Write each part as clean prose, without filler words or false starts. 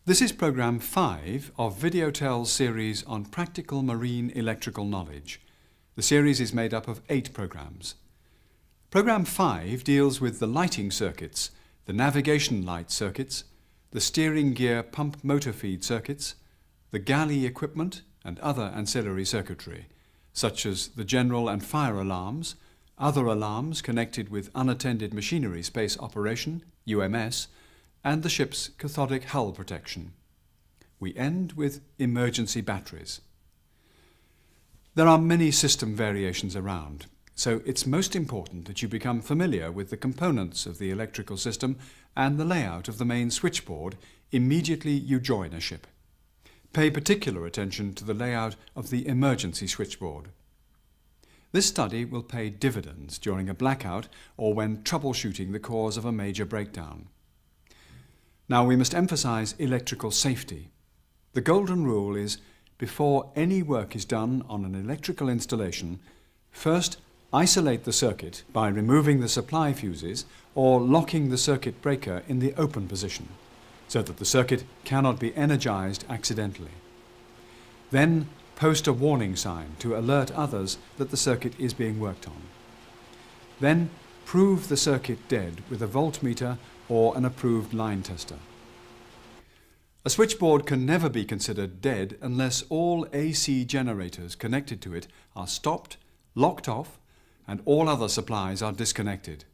This is Programme 5 of VideoTel's series on practical marine electrical knowledge. The series is made up of 8 programmes. Programme 5 deals with the lighting circuits, the navigation light circuits, the steering gear pump motor feed circuits, the galley equipment and other ancillary circuitry, such as the general and fire alarms, other alarms connected with unattended machinery space operation, UMS, and the ship's cathodic hull protection. We end with emergency batteries. There are many system variations around, so it's most important that you become familiar with the components of the electrical system and the layout of the main switchboard immediately you join a ship. Pay particular attention to the layout of the emergency switchboard. This study will pay dividends during a blackout or when troubleshooting the cause of a major breakdown. Now we must emphasize electrical safety. The golden rule is, before any work is done on an electrical installation, first isolate the circuit by removing the supply fuses or locking the circuit breaker in the open position, so that the circuit cannot be energized accidentally. Then post a warning sign to alert others that the circuit is being worked on. Then prove the circuit dead with a voltmeter or an approved line tester. A switchboard can never be considered dead unless all AC generators connected to it are stopped, locked off, and all other supplies are disconnected.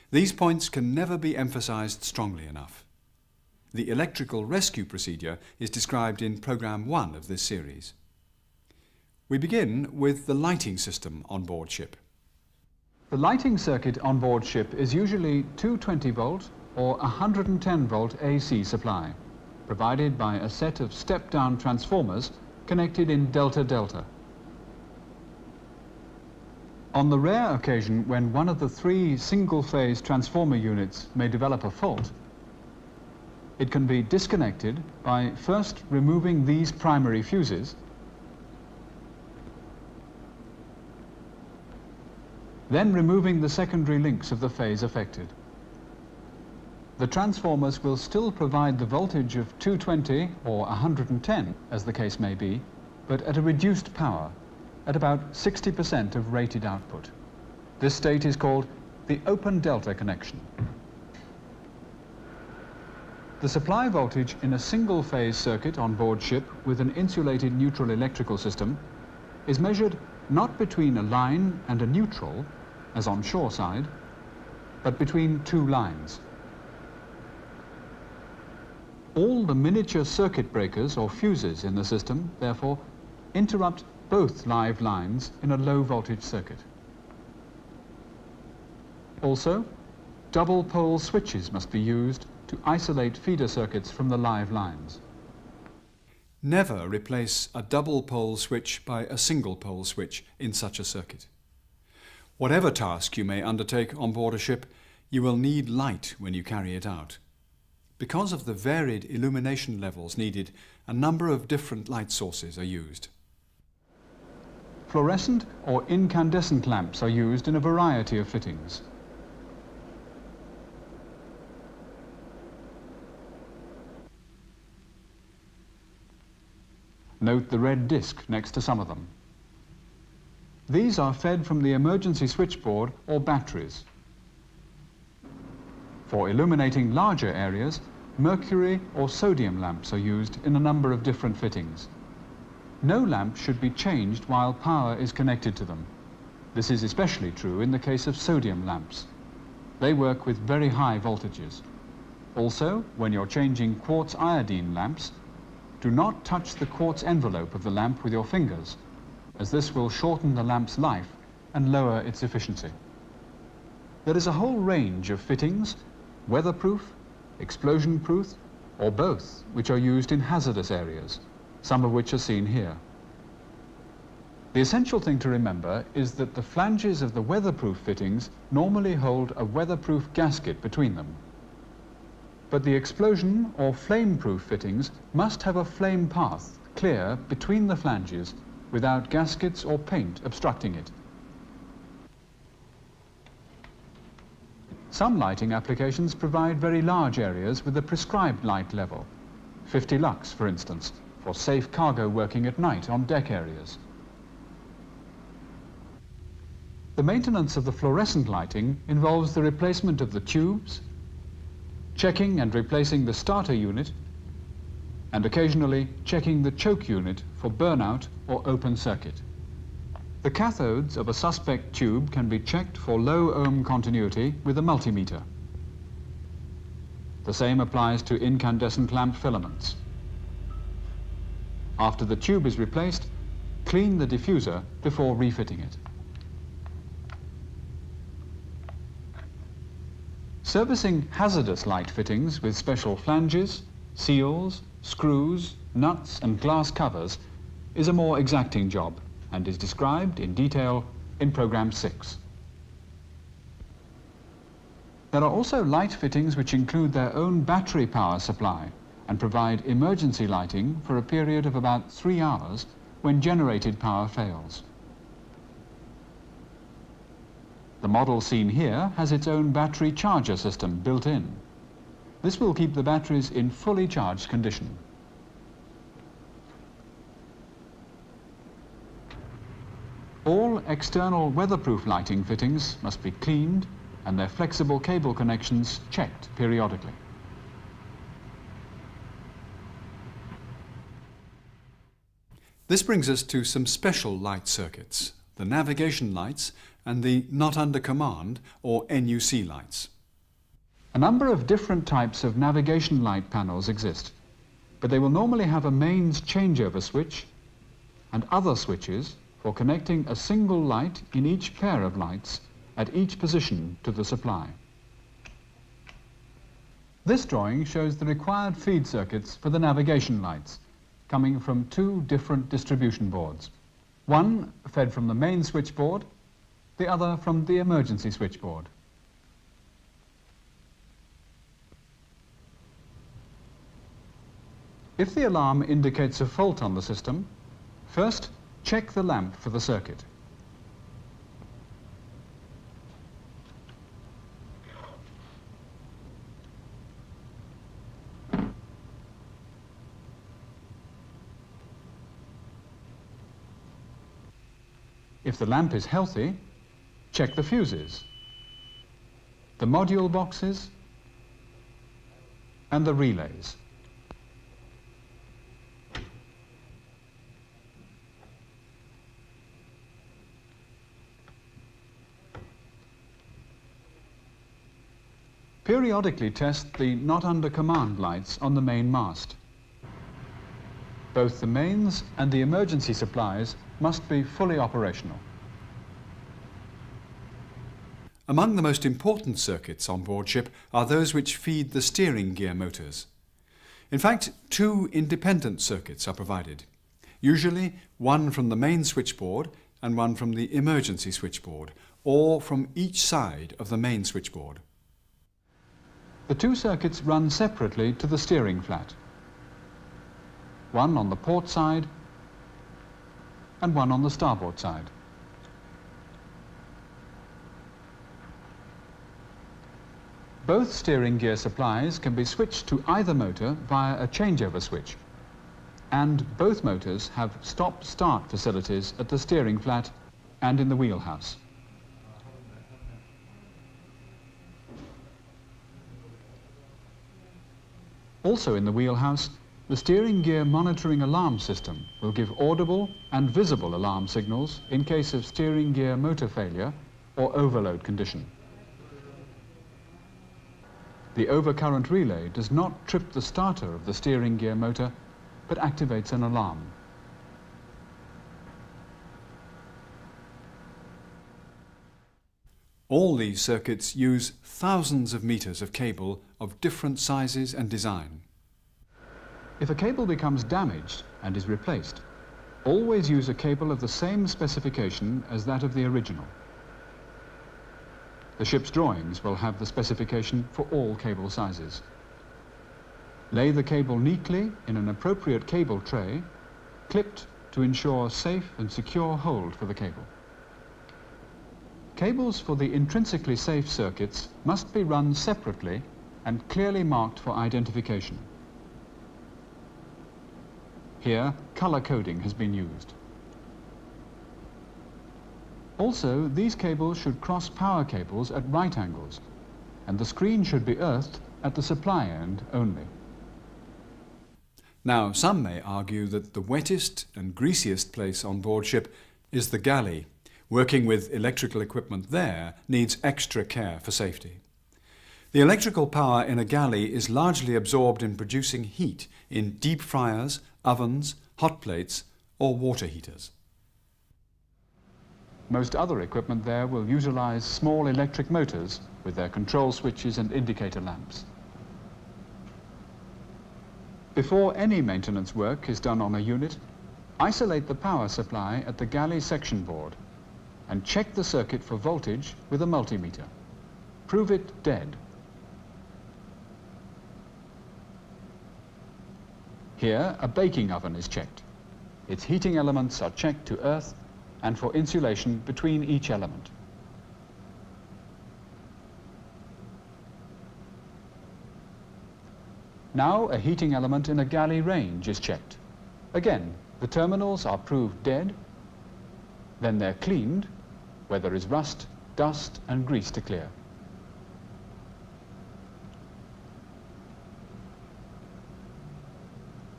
These points can never be emphasized strongly enough. The electrical rescue procedure is described in Programme 1 of this series. We begin with the lighting system on board ship. The lighting circuit on board ship is usually 220-volt or 110-volt AC supply, provided by a set of step-down transformers connected in delta-delta. On the rare occasion when one of the 3 single-phase transformer units may develop a fault, it can be disconnected by first removing these primary fuses, then removing the secondary links of the phase affected. The transformers will still provide the voltage of 220 or 110, as the case may be, but at a reduced power, at about 60% of rated output. This state is called the open delta connection. The supply voltage in a single-phase circuit on board ship with an insulated neutral electrical system is measured not between a line and a neutral, as on shore side, but between 2 lines. All the miniature circuit breakers or fuses in the system, therefore, interrupt both live lines in a low voltage circuit. Also, double pole switches must be used to isolate feeder circuits from the live lines. Never replace a double pole switch by a single pole switch in such a circuit. Whatever task you may undertake on board a ship, you will need light when you carry it out. Because of the varied illumination levels needed, a number of different light sources are used. Fluorescent or incandescent lamps are used in a variety of fittings. Note the red disc next to some of them. These are fed from the emergency switchboard or batteries. For illuminating larger areas, mercury or sodium lamps are used in a number of different fittings. No lamp should be changed while power is connected to them. This is especially true in the case of sodium lamps. They work with very high voltages. Also, when you're changing quartz iodine lamps, do not touch the quartz envelope of the lamp with your fingers, as this will shorten the lamp's life and lower its efficiency. There is a whole range of fittings, weatherproof, explosion-proof, or both, which are used in hazardous areas, some of which are seen here. The essential thing to remember is that the flanges of the weatherproof fittings normally hold a weatherproof gasket between them. But the explosion or flame-proof fittings must have a flame path clear between the flanges without gaskets or paint obstructing it. Some lighting applications provide very large areas with a prescribed light level. 50 lux for instance, for safe cargo working at night on deck areas. The maintenance of the fluorescent lighting involves the replacement of the tubes, checking and replacing the starter unit, and occasionally checking the choke unit for burnout or open circuit. The cathodes of a suspect tube can be checked for low ohm continuity with a multimeter. The same applies to incandescent lamp filaments. After the tube is replaced, clean the diffuser before refitting it. Servicing hazardous light fittings with special flanges, seals, screws, nuts and glass covers is a more exacting job and is described in detail in Program 6. There are also light fittings which include their own battery power supply and provide emergency lighting for a period of about 3 hours when generated power fails. The model seen here has its own battery charger system built in. This will keep the batteries in fully charged condition. All external weatherproof lighting fittings must be cleaned and their flexible cable connections checked periodically. This brings us to some special light circuits, the navigation lights and the Not Under Command or NUC lights. A number of different types of navigation light panels exist, but they will normally have a mains changeover switch and other switches for connecting a single light in each pair of lights at each position to the supply. This drawing shows the required feed circuits for the navigation lights, coming from 2 different distribution boards. One fed from the main switchboard, the other from the emergency switchboard. If the alarm indicates a fault on the system, first check the lamp for the circuit. If the lamp is healthy, check the fuses, the module boxes, and the relays. Periodically test the Not Under Command lights on the main mast. Both the mains and the emergency supplies must be fully operational. Among the most important circuits on board ship are those which feed the steering gear motors. In fact, 2 independent circuits are provided, usually one from the main switchboard and one from the emergency switchboard, or from each side of the main switchboard. The 2 circuits run separately to the steering flat, one on the port side and one on the starboard side. Both steering gear supplies can be switched to either motor via a changeover switch, and both motors have stop-start facilities at the steering flat and in the wheelhouse. Also in the wheelhouse, the steering gear monitoring alarm system will give audible and visible alarm signals in case of steering gear motor failure or overload condition. The overcurrent relay does not trip the starter of the steering gear motor, but activates an alarm. All these circuits use thousands of meters of cable of different sizes and design. If a cable becomes damaged and is replaced, always use a cable of the same specification as that of the original. The ship's drawings will have the specification for all cable sizes. Lay the cable neatly in an appropriate cable tray, clipped to ensure safe and secure hold for the cable. Cables for the intrinsically safe circuits must be run separately and clearly marked for identification. Here, color coding has been used. Also, these cables should cross power cables at right angles, and the screen should be earthed at the supply end only. Now, some may argue that the wettest and greasiest place on board ship is the galley. Working with electrical equipment there needs extra care for safety. The electrical power in a galley is largely absorbed in producing heat in deep fryers, ovens, hot plates or water heaters. Most other equipment there will utilize small electric motors with their control switches and indicator lamps. Before any maintenance work is done on a unit, isolate the power supply at the galley section board and check the circuit for voltage with a multimeter. Prove it dead. Here, a baking oven is checked. Its heating elements are checked to earth and for insulation between each element. Now a heating element in a galley range is checked. Again, the terminals are proved dead, then they're cleaned, where there is rust, dust and grease to clear.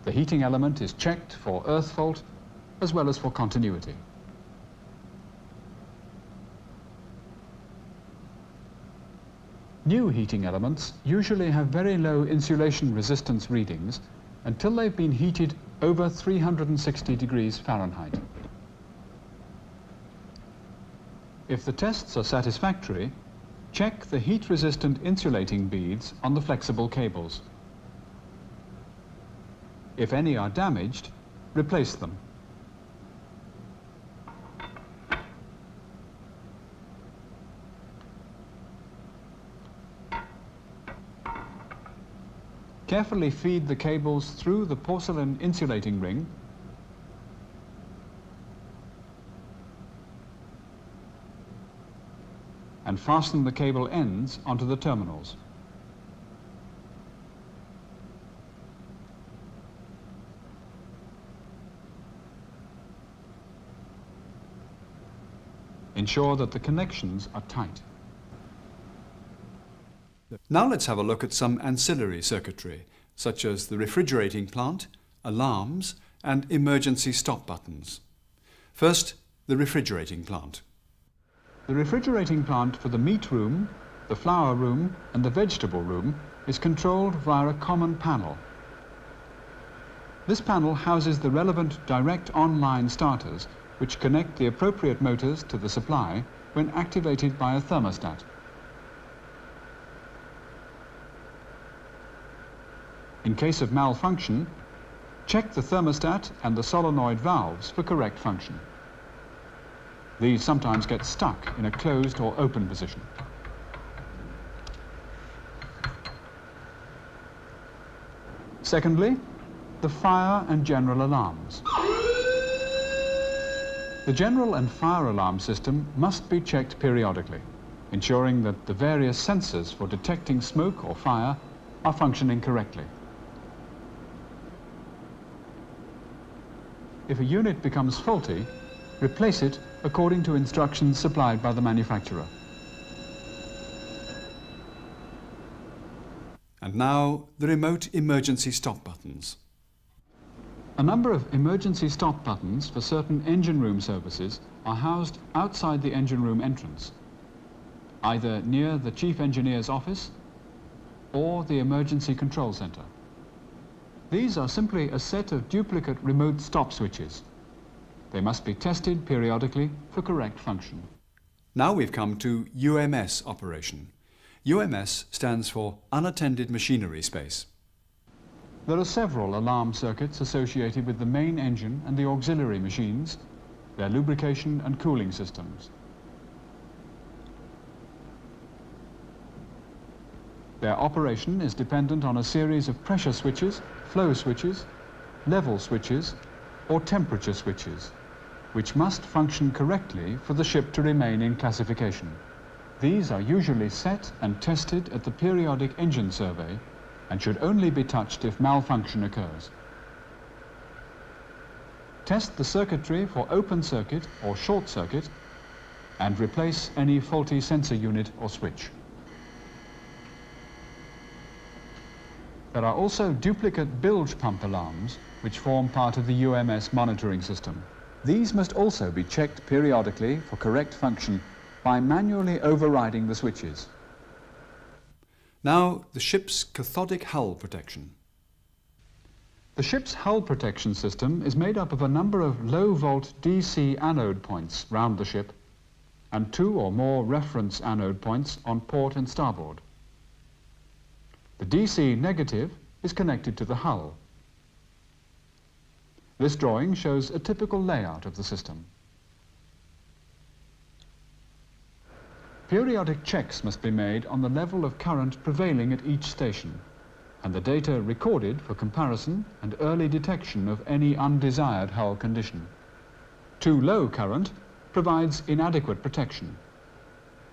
The heating element is checked for earth fault as well as for continuity. New heating elements usually have very low insulation resistance readings until they've been heated over 360 degrees Fahrenheit. If the tests are satisfactory, check the heat-resistant insulating beads on the flexible cables. If any are damaged, replace them. Carefully feed the cables through the porcelain insulating ring and fasten the cable ends onto the terminals. Ensure that the connections are tight. Now let's have a look at some ancillary circuitry, such as the refrigerating plant, alarms and emergency stop buttons. First, the refrigerating plant. The refrigerating plant for the meat room, the flour room and the vegetable room is controlled via a common panel. This panel houses the relevant direct online starters which connect the appropriate motors to the supply when activated by a thermostat. In case of malfunction, check the thermostat and the solenoid valves for correct function. These sometimes get stuck in a closed or open position. Secondly, the fire and general alarms. The general and fire alarm system must be checked periodically, ensuring that the various sensors for detecting smoke or fire are functioning correctly. If a unit becomes faulty, replace it according to instructions supplied by the manufacturer. And now, the remote emergency stop buttons. A number of emergency stop buttons for certain engine room services are housed outside the engine room entrance, either near the chief engineer's office or the emergency control center. These are simply a set of duplicate remote stop switches. They must be tested periodically for correct function. Now we've come to UMS operation. UMS stands for Unattended Machinery Space. There are several alarm circuits associated with the main engine and the auxiliary machines, their lubrication and cooling systems. Their operation is dependent on a series of pressure switches, flow switches, level switches, or temperature switches, which must function correctly for the ship to remain in classification. These are usually set and tested at the periodic engine survey and should only be touched if malfunction occurs. Test the circuitry for open circuit or short circuit and replace any faulty sensor unit or switch. There are also duplicate bilge pump alarms which form part of the UMS monitoring system. These must also be checked periodically for correct function by manually overriding the switches. Now, the ship's cathodic hull protection. The ship's hull protection system is made up of a number of low-volt DC anode points round the ship and 2 or more reference anode points on port and starboard. The DC negative is connected to the hull. This drawing shows a typical layout of the system. Periodic checks must be made on the level of current prevailing at each station, and the data recorded for comparison and early detection of any undesired hull condition. Too low current provides inadequate protection.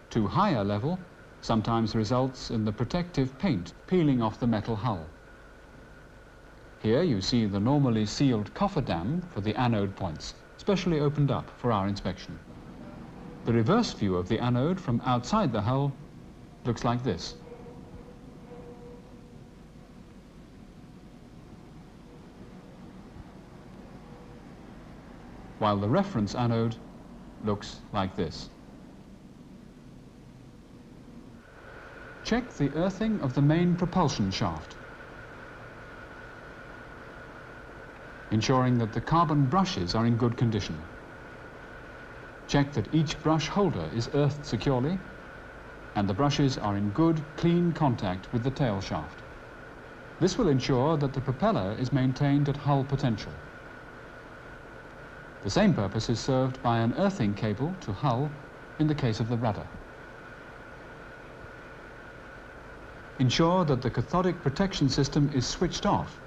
Too high a level sometimes results in the protective paint peeling off the metal hull. Here you see the normally sealed cofferdam for the anode points, specially opened up for our inspection. The reverse view of the anode from outside the hull looks like this. While the reference anode looks like this. Check the earthing of the main propulsion shaft, ensuring that the carbon brushes are in good condition. Check that each brush holder is earthed securely and the brushes are in good, clean contact with the tail shaft. This will ensure that the propeller is maintained at hull potential. The same purpose is served by an earthing cable to hull in the case of the rudder. Ensure that the cathodic protection system is switched off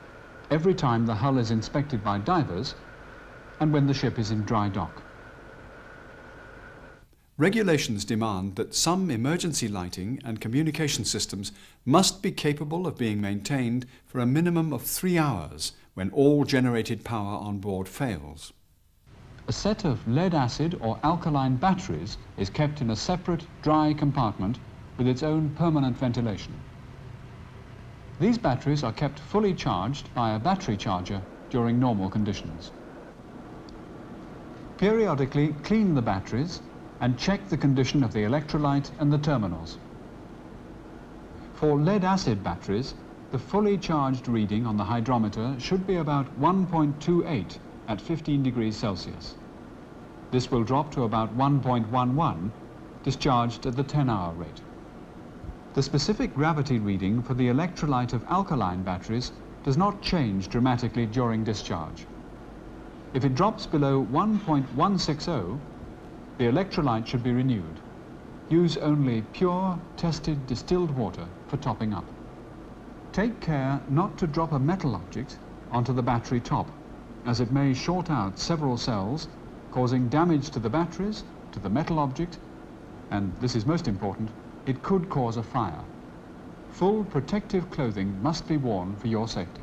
every time the hull is inspected by divers and when the ship is in dry dock. Regulations demand that some emergency lighting and communication systems must be capable of being maintained for a minimum of 3 hours when all generated power on board fails. A set of lead-acid or alkaline batteries is kept in a separate dry compartment with its own permanent ventilation. These batteries are kept fully charged by a battery charger during normal conditions. Periodically clean the batteries and check the condition of the electrolyte and the terminals. For lead-acid batteries, the fully charged reading on the hydrometer should be about 1.28 at 15 degrees Celsius. This will drop to about 1.11 discharged at the 10-hour rate. The specific gravity reading for the electrolyte of alkaline batteries does not change dramatically during discharge. If it drops below 1.160, the electrolyte should be renewed. Use only pure, tested, distilled water for topping up. Take care not to drop a metal object onto the battery top, as it may short out several cells, causing damage to the batteries, to the metal object, and this is most important, it could cause a fire. Full protective clothing must be worn for your safety.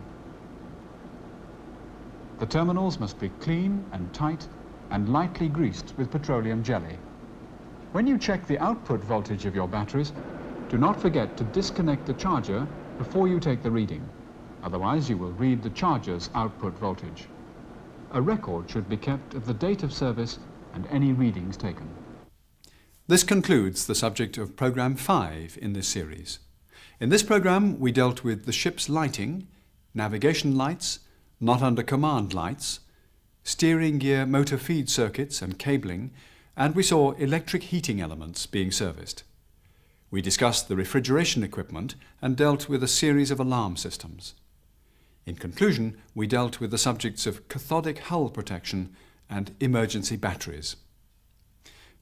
The terminals must be clean and tight and lightly greased with petroleum jelly. When you check the output voltage of your batteries, do not forget to disconnect the charger before you take the reading. Otherwise, you will read the charger's output voltage. A record should be kept of the date of service and any readings taken. This concludes the subject of Programme 5 in this series. In this programme, we dealt with the ship's lighting, navigation lights, not under command lights, steering gear motor feed circuits and cabling, and we saw electric heating elements being serviced. We discussed the refrigeration equipment and dealt with a series of alarm systems. In conclusion, we dealt with the subjects of cathodic hull protection and emergency batteries.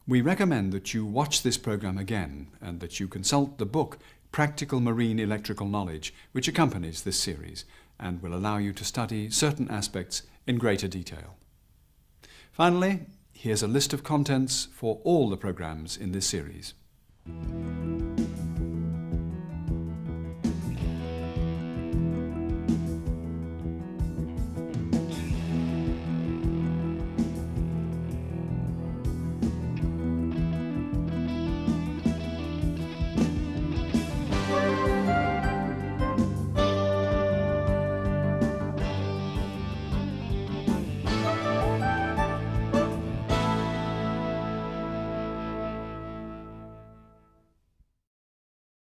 We recommend that you watch this programme again and that you consult the book Practical Marine Electrical Knowledge, which accompanies this series and will allow you to study certain aspects in greater detail. Finally, here's a list of contents for all the programmes in this series.